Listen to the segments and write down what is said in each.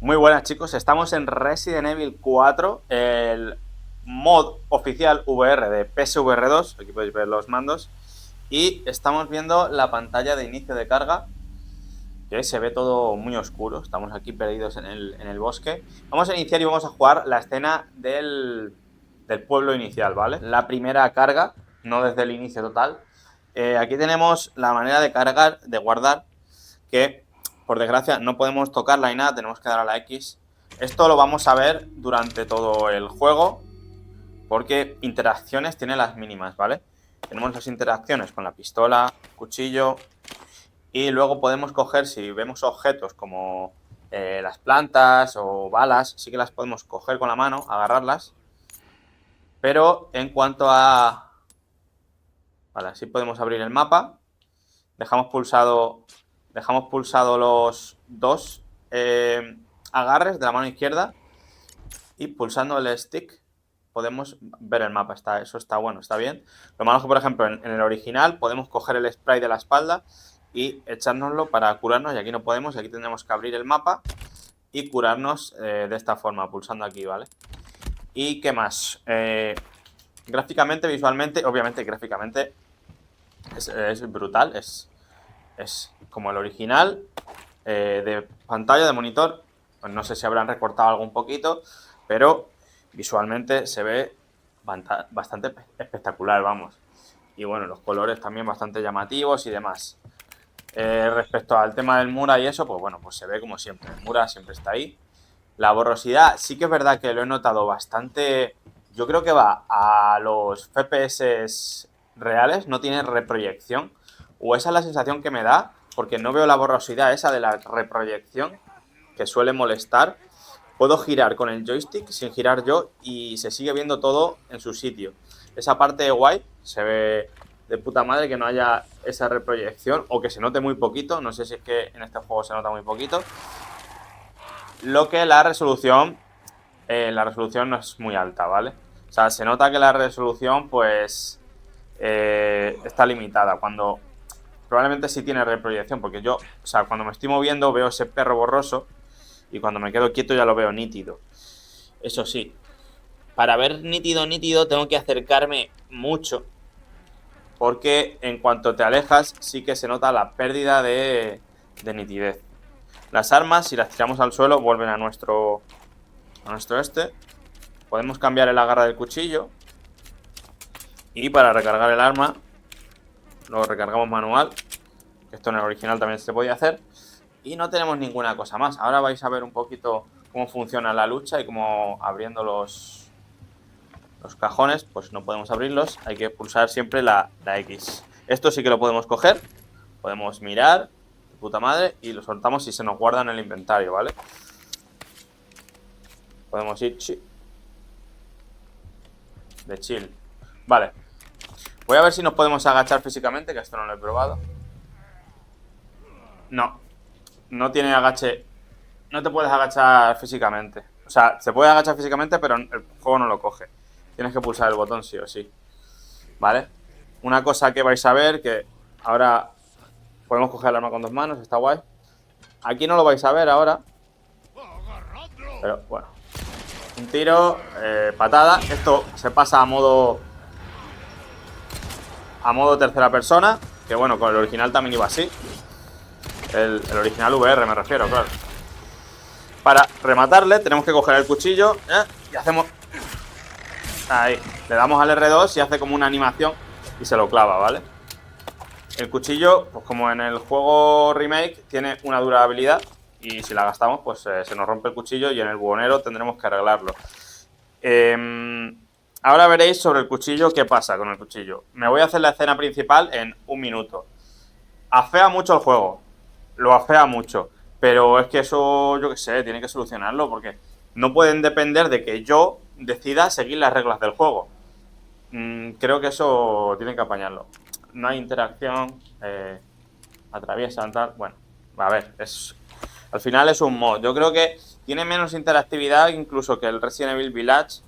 Muy buenas, chicos, estamos en Resident Evil 4, el mod oficial VR de PSVR 2, aquí podéis ver los mandos, y estamos viendo la pantalla de inicio de carga, que se ve todo muy oscuro, estamos aquí perdidos en el bosque. Vamos a iniciar y vamos a jugar la escena del pueblo inicial, ¿vale? La primera carga, no desde el inicio total. Aquí tenemos la manera de cargar, de guardar, que por desgracia no podemos tocarla y nada, tenemos que dar a la X. Esto lo vamos a ver durante todo el juego, porque interacciones tiene las mínimas, ¿vale? Tenemos las interacciones con la pistola, cuchillo, y luego podemos coger, si vemos objetos como las plantas o balas, sí que las podemos coger con la mano, agarrarlas. Pero en cuanto a... Vale, así podemos abrir el mapa. Dejamos pulsado los dos agarres de la mano izquierda y pulsando el stick podemos ver el mapa. Eso está bueno, está bien. Lo malo es que, por ejemplo, en el original podemos coger el spray de la espalda y echárnoslo para curarnos, y aquí no podemos, y aquí tendremos que abrir el mapa y curarnos de esta forma, pulsando aquí, ¿vale? ¿Y qué más? Gráficamente, visualmente, obviamente gráficamente es brutal, es como el original, de pantalla, de monitor. Pues no sé si habrán recortado algo un poquito, pero visualmente se ve bastante espectacular, vamos. Y bueno, los colores también bastante llamativos y demás. Respecto al tema del Mura y eso, pues bueno, pues se ve como siempre. El Mura siempre está ahí. La borrosidad, sí que es verdad que lo he notado bastante. Yo creo que va a los FPS reales, no tiene reproyección. O esa es la sensación que me da, porque no veo la borrosidad esa de la reproyección, que suele molestar. Puedo girar con el joystick sin girar yo y se sigue viendo todo en su sitio. Esa parte guay, se ve de puta madre que no haya esa reproyección o que se note muy poquito. No sé si es que en este juego se nota muy poquito. Lo que la resolución no es muy alta, ¿vale? O sea, se nota que la resolución pues está limitada. Cuando probablemente sí tiene reproyección, porque yo, o sea, cuando me estoy moviendo veo ese perro borroso y cuando me quedo quieto ya lo veo nítido. Eso sí, para ver nítido tengo que acercarme mucho, porque en cuanto te alejas sí que se nota la pérdida de nitidez. Las armas, si las tiramos al suelo, vuelven a nuestro este. Podemos cambiar el agarre del cuchillo, y para recargar el arma lo recargamos manual, que esto en el original también se podía hacer. Y no tenemos ninguna cosa más. Ahora vais a ver un poquito cómo funciona la lucha y cómo abriendo los cajones, pues no podemos abrirlos. Hay que pulsar siempre la X. Esto sí que lo podemos coger. Podemos mirar, de puta madre, y lo soltamos y se nos guarda en el inventario, ¿vale? Podemos ir de chill. Vale. Voy a ver si nos podemos agachar físicamente, que esto no lo he probado. No. No tiene agache. No te puedes agachar físicamente. O sea, se puede agachar físicamente, pero el juego no lo coge. Tienes que pulsar el botón sí o sí. ¿Vale? Una cosa que vais a ver, que ahora podemos coger el arma con dos manos, está guay. Aquí no lo vais a ver ahora, pero bueno. Un tiro, patada. Esto se pasa a modo tercera persona, que bueno, con el original también iba así. El original VR me refiero, claro. Para rematarle tenemos que coger el cuchillo, y hacemos... Ahí, le damos al R2 y hace como una animación y se lo clava, ¿vale? El cuchillo, pues como en el juego remake, tiene una durabilidad, y si la gastamos, pues se nos rompe el cuchillo y en el buhonero tendremos que arreglarlo. Ahora veréis sobre el cuchillo qué pasa con el cuchillo. Me voy a hacer la escena principal en un minuto. Afea mucho el juego, lo afea mucho, pero es que eso, yo qué sé, tiene que solucionarlo, porque no pueden depender de que yo decida seguir las reglas del juego. Creo que eso tienen que apañarlo. No hay interacción, atraviesan tal. Bueno, a ver, al final es un mod. Yo creo que tiene menos interactividad incluso que el Resident Evil Village,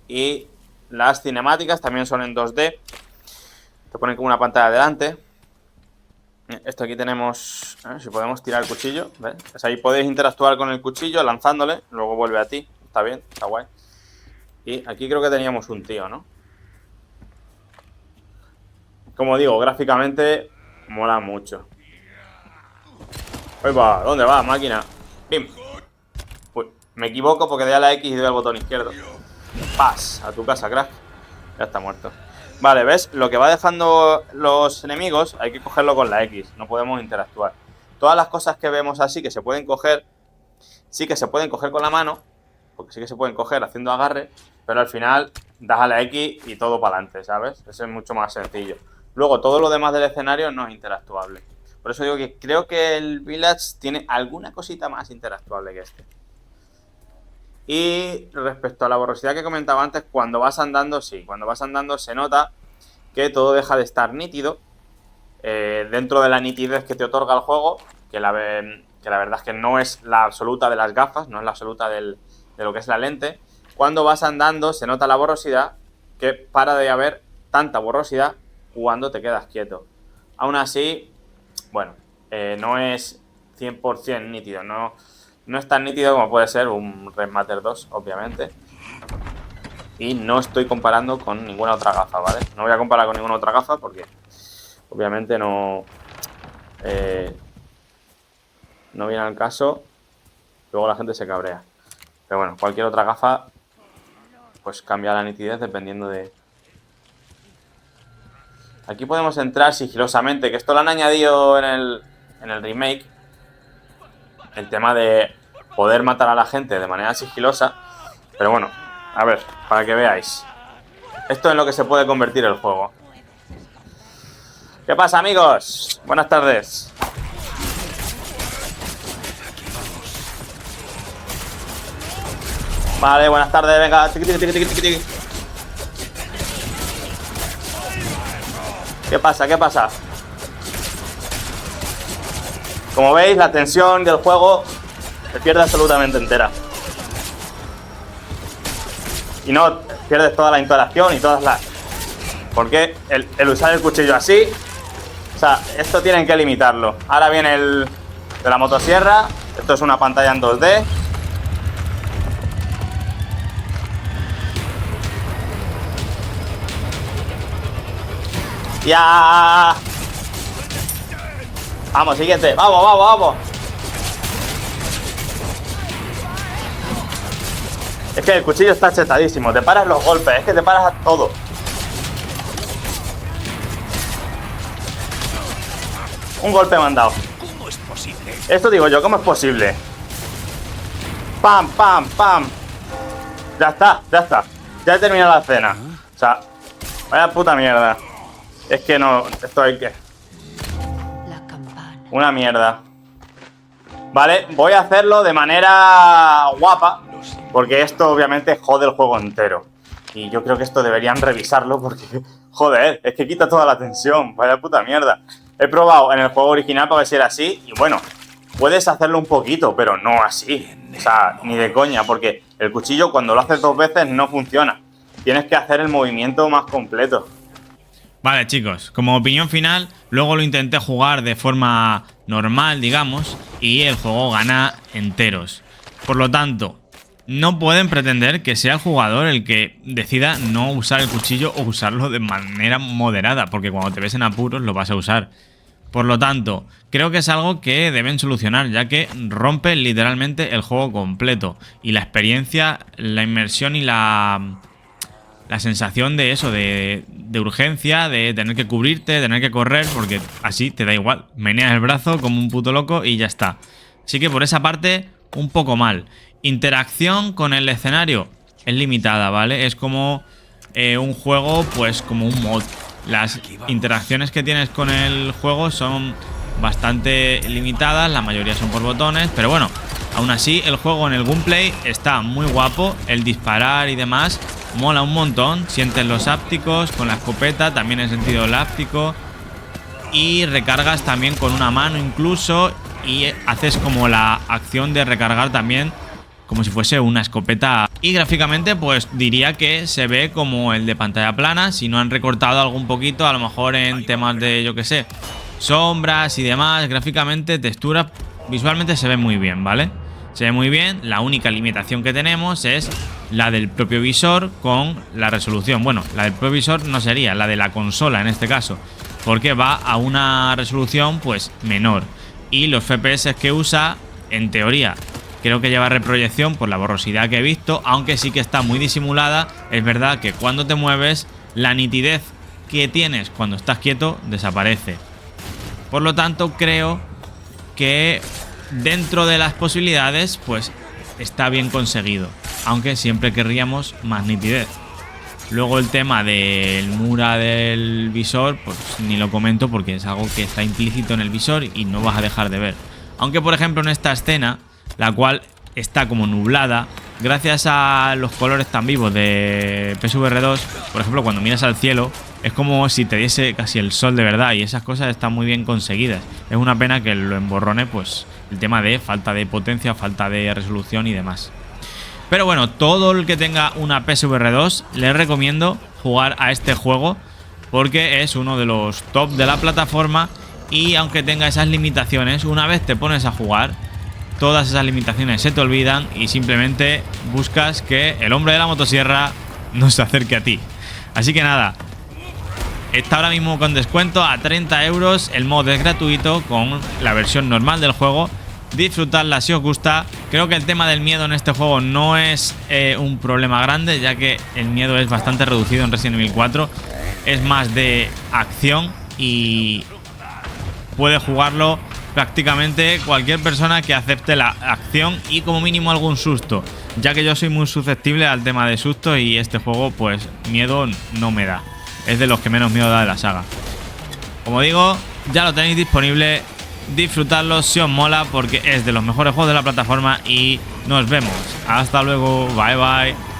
y las cinemáticas también son en 2D. Te ponen como una pantalla delante. Esto aquí tenemos... A ver si podemos tirar el cuchillo, ¿ves? Pues ahí podéis interactuar con el cuchillo lanzándole, luego vuelve a ti. Está bien, está guay. Y aquí creo que teníamos un tío, ¿no? Como digo, gráficamente mola mucho. Ahí va, ¿dónde va, máquina? ¡Pim! Uy, me equivoco porque doy a la X y doy al botón izquierdo. ¡Pas! A tu casa, crack. Ya está muerto. Vale, ¿ves? Lo que va dejando los enemigos hay que cogerlo con la X. No podemos interactuar. Todas las cosas que vemos así que se pueden coger, sí que se pueden coger con la mano, porque sí que se pueden coger haciendo agarre, pero al final das a la X y todo para adelante, ¿sabes? Eso es mucho más sencillo. Luego, todo lo demás del escenario no es interactuable. Por eso digo que creo que el Village tiene alguna cosita más interactuable que este. Y respecto a la borrosidad que comentaba antes, cuando vas andando, sí, cuando vas andando se nota que todo deja de estar nítido. Dentro de la nitidez que te otorga el juego, que la verdad es que no es la absoluta de las gafas, no es la absoluta de lo que es la lente. Cuando vas andando se nota la borrosidad, que para de haber tanta borrosidad cuando te quedas quieto. Aún así, bueno, no es 100% nítido, no es tan nítido como puede ser un Red Matter 2, obviamente. Y no estoy comparando con ninguna otra gafa, ¿vale? No voy a comparar con ninguna otra gafa porque obviamente no viene al caso. Luego la gente se cabrea. Pero bueno, cualquier otra gafa pues cambia la nitidez dependiendo de... Aquí podemos entrar sigilosamente, que esto lo han añadido en el remake. El tema de poder matar a la gente de manera sigilosa. Pero bueno, a ver, para que veáis. Esto es en lo que se puede convertir el juego. ¿Qué pasa, amigos? Buenas tardes. Vale, buenas tardes, venga. Tiqui, tiqui, tiqui, tiqui, tiqui. ¿Qué pasa? ¿Qué pasa? Como veis, la tensión del juego se pierde absolutamente entera. Y no pierdes toda la interacción y todas las... Porque el usar el cuchillo así... O sea, esto tienen que limitarlo. Ahora viene el de la motosierra. Esto es una pantalla en 2D. ¡Ya! Vamos, siguiente. Vamos, vamos, vamos. Es que el cuchillo está chetadísimo. Te paras los golpes. Es que te paras a todo. Un golpe me han dado. ¿Cómo es posible? Esto digo yo, ¿cómo es posible? ¡Pam, pam, pam! Ya está, ya está. Ya he terminado la escena. O sea, vaya puta mierda. Es que no... Esto hay que... Una mierda. Vale, voy a hacerlo de manera guapa, porque esto obviamente jode el juego entero. Y yo creo que esto deberían revisarlo porque... Joder, es que quita toda la tensión. Vaya puta mierda. He probado en el juego original para ver si era así. Y bueno, puedes hacerlo un poquito, pero no así. O sea, ni de coña, porque el cuchillo cuando lo haces 2 veces no funciona. Tienes que hacer el movimiento más completo. Vale, chicos, como opinión final, luego lo intenté jugar de forma normal, digamos, y el juego gana enteros. Por lo tanto, no pueden pretender que sea el jugador el que decida no usar el cuchillo o usarlo de manera moderada, porque cuando te ves en apuros lo vas a usar. Por lo tanto, creo que es algo que deben solucionar, ya que rompe literalmente el juego completo. Y la experiencia, la inmersión y la sensación de eso, de urgencia, de tener que cubrirte, tener que correr, porque así te da igual. Meneas el brazo como un puto loco y ya está. Así que por esa parte, un poco mal. Interacción con el escenario es limitada, ¿vale? Es como un juego, pues como un mod. Las interacciones que tienes con el juego son bastante limitadas, la mayoría son por botones, pero bueno, aún así el juego en el gameplay está muy guapo, el disparar y demás mola un montón, sientes los hápticos con la escopeta, también en sentido láptico, y recargas también con una mano incluso, y haces como la acción de recargar también como si fuese una escopeta. Y gráficamente pues diría que se ve como el de pantalla plana, si no han recortado algún poquito, a lo mejor en temas de, yo que sé, sombras y demás, gráficamente, texturas, visualmente se ve muy bien, ¿vale? Se ve muy bien. La única limitación que tenemos es la del propio visor con la resolución. Bueno, la del propio visor no sería, la de la consola en este caso, porque va a una resolución pues menor. Y los FPS que usa, en teoría, creo que lleva reproyección por la borrosidad que he visto, aunque sí que está muy disimulada. Es verdad que cuando te mueves, la nitidez que tienes cuando estás quieto desaparece. Por lo tanto, creo que dentro de las posibilidades, pues está bien conseguido, aunque siempre querríamos más nitidez. Luego el tema del Mura del visor, pues ni lo comento porque es algo que está implícito en el visor y no vas a dejar de ver. Aunque por ejemplo en esta escena, la cual está como nublada, gracias a los colores tan vivos de PSVR 2, por ejemplo cuando miras al cielo, es como si te diese casi el sol de verdad y esas cosas están muy bien conseguidas. Es una pena que lo emborrone pues el tema de falta de potencia, falta de resolución y demás. Pero bueno, todo el que tenga una PSVR 2 les recomiendo jugar a este juego porque es uno de los top de la plataforma y aunque tenga esas limitaciones, una vez te pones a jugar, todas esas limitaciones se te olvidan y simplemente buscas que el hombre de la motosierra no se acerque a ti. Así que nada, está ahora mismo con descuento a 30 euros, el mod es gratuito con la versión normal del juego. Disfrutadla si os gusta. Creo que el tema del miedo en este juego no es un problema grande, ya que el miedo es bastante reducido en Resident Evil 4. Es más de acción y puede jugarlo prácticamente cualquier persona que acepte la acción y como mínimo algún susto, ya que yo soy muy susceptible al tema de sustos y este juego pues miedo no me da. Es de los que menos miedo da de la saga. Como digo, ya lo tenéis disponible. Disfrutadlo si os mola porque es de los mejores juegos de la plataforma y nos vemos. Hasta luego, bye bye.